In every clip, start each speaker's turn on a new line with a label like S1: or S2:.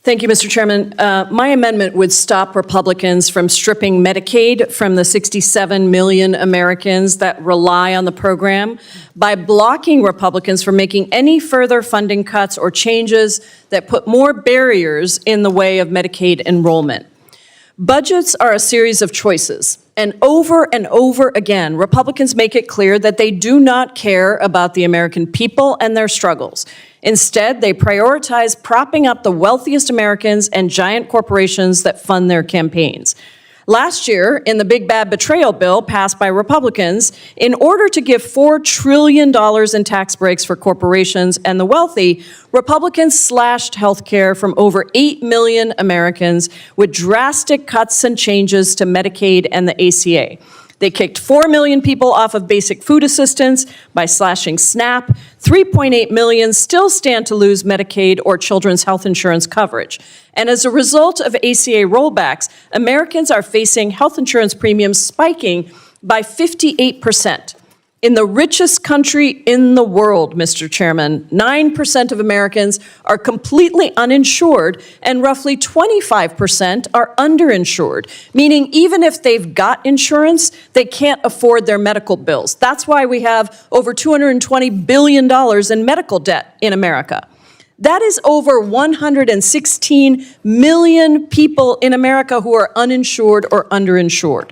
S1: Thank you, Mr. Chairman. My amendment would stop Republicans from stripping Medicaid from the 67 million Americans that rely on the program by blocking Republicans from making any further funding cuts or changes that put more barriers in the way of Medicaid enrollment. Budgets are a series of choices, and over again, Republicans make it clear that they do not care about the American people and their struggles. Instead, they prioritize propping up the wealthiest Americans and giant corporations that fund their campaigns. Last year, in the big bad betrayal bill passed by Republicans, in order to give $4 trillion in tax breaks for corporations and the wealthy, Republicans slashed health care from over 8 million Americans with drastic cuts and changes to Medicaid and the ACA. They kicked 4 million people off of basic food assistance by slashing SNAP. 3.8 million still stand to lose Medicaid or children's health insurance coverage. And as a result of ACA rollbacks, Americans are facing health insurance premiums spiking by 58%. In the richest country in the world, Mr. Chairman, 9% of Americans are completely uninsured and roughly 25% are underinsured, meaning even if they've got insurance, they can't afford their medical bills. That's why we have over $220 billion in medical debt in America. That is over 116 million people in America who are uninsured or underinsured.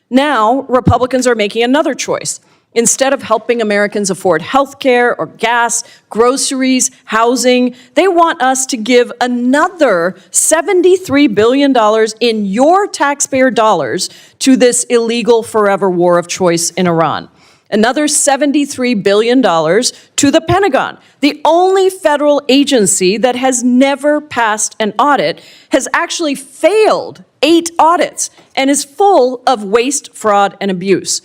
S1: Now, Republicans are making another choice. Instead of helping Americans afford health care or gas, groceries, housing, they want us to give another $73 billion in your taxpayer dollars to this illegal forever war of choice in Iran. Another $73 billion to the Pentagon. The only federal agency that has never passed an audit has actually failed 8 audits and is full of waste, fraud, and abuse.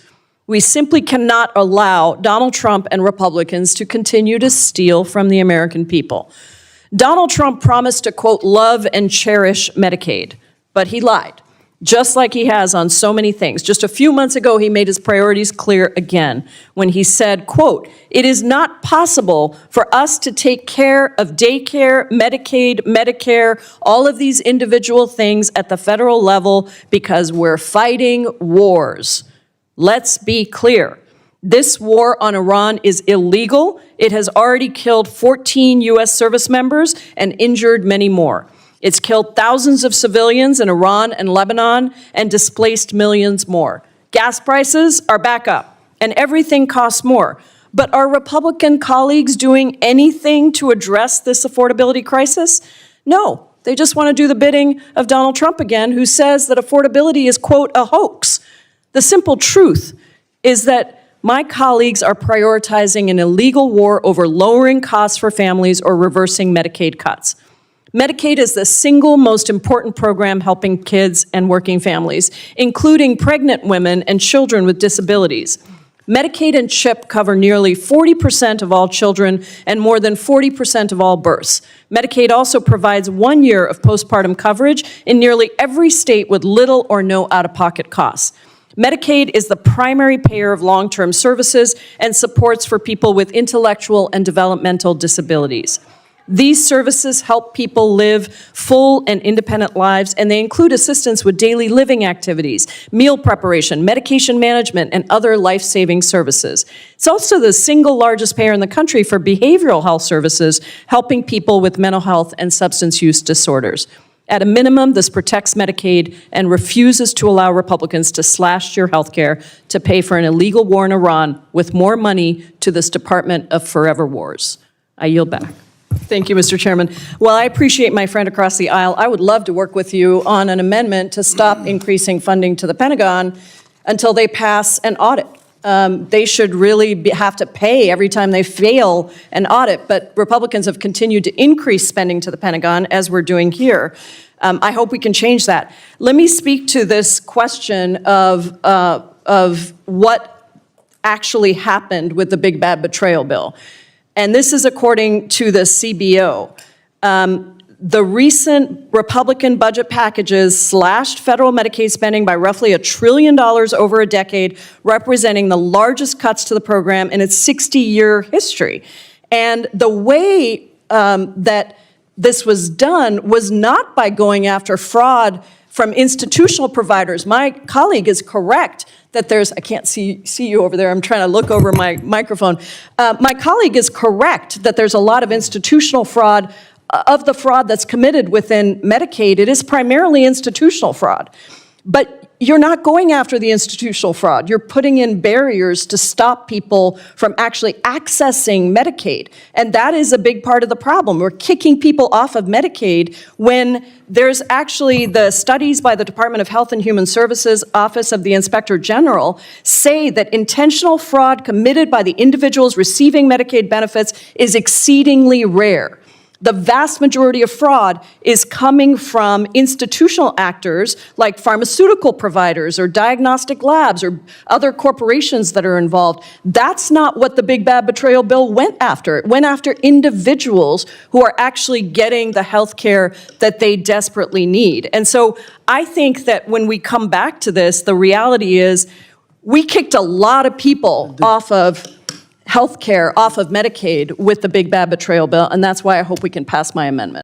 S1: We simply cannot allow Donald Trump and Republicans to continue to steal from the American people. Donald Trump promised to, quote, love and cherish Medicaid, but he lied, just like he has on so many things. Just a few months ago, he made his priorities clear again when he said, quote, it is not possible for us to take care of daycare, Medicaid, Medicare, all of these individual things at the federal level because we're fighting wars. Let's be clear. This war on Iran is illegal. It has already killed 14 U.S. service members and injured many more. It's killed thousands of civilians in Iran and Lebanon and displaced millions more. Gas prices are back up, and everything costs more. But are Republican colleagues doing anything to address this affordability crisis? No, they just want to do the bidding of Donald Trump again, who says that affordability is, quote, a hoax. The simple truth is that my colleagues are prioritizing an illegal war over lowering costs for families or reversing Medicaid cuts. Medicaid is the single most important program helping kids and working families, including pregnant women and children with disabilities. Medicaid and CHIP cover nearly 40% of all children and more than 40% of all births. Medicaid also provides 1 year of postpartum coverage in nearly every state with little or no out-of-pocket costs. Medicaid is the primary payer of long-term services and supports for people with intellectual and developmental disabilities. These services help people live full and independent lives, and they include assistance with daily living activities, meal preparation, medication management, and other life-saving services. It's also the single largest payer in the country for behavioral health services, helping people with mental health and substance use disorders. At a minimum, this protects Medicaid and refuses to allow Republicans to slash your health care to pay for an illegal war in Iran with more money to this Department of Forever Wars. I yield back. Thank you, Mr. Chairman. While I appreciate my friend across the aisle, I would love to work with you on an amendment to stop increasing funding to the Pentagon until they pass an audit. They should really have to pay every time they fail an audit, but Republicans have continued to increase spending to the Pentagon, as we're doing here. I hope we can change that. Let me speak to this question of what actually happened with the big bad betrayal bill. And this is according to the CBO. The recent Republican budget packages slashed federal Medicaid spending by roughly $1 trillion over a decade, representing the largest cuts to the program in its 60-year history. And the way that this was done was not by going after fraud from institutional providers. My colleague is correct that there's, I can't see you over there, I'm trying to look over my microphone. My colleague is correct that there's a lot of institutional fraud. Of the fraud that's committed within Medicaid, it is primarily institutional fraud. But you're not going after the institutional fraud. You're putting in barriers to stop people from actually accessing Medicaid. And that is a big part of the problem. We're kicking people off of Medicaid when there's actually the studies by the Department of Health and Human Services, Office of the Inspector General, say that intentional fraud committed by the individuals receiving Medicaid benefits is exceedingly rare. The vast majority of fraud is coming from institutional actors like pharmaceutical providers or diagnostic labs or other corporations that are involved. That's not what the big bad betrayal bill went after. It went after individuals who are actually getting the health care that they desperately need. And so I think that when we come back to this, the reality is we kicked a lot of people off of health care, off of Medicaid with the big bad betrayal bill, and that's why I hope we can pass my amendment.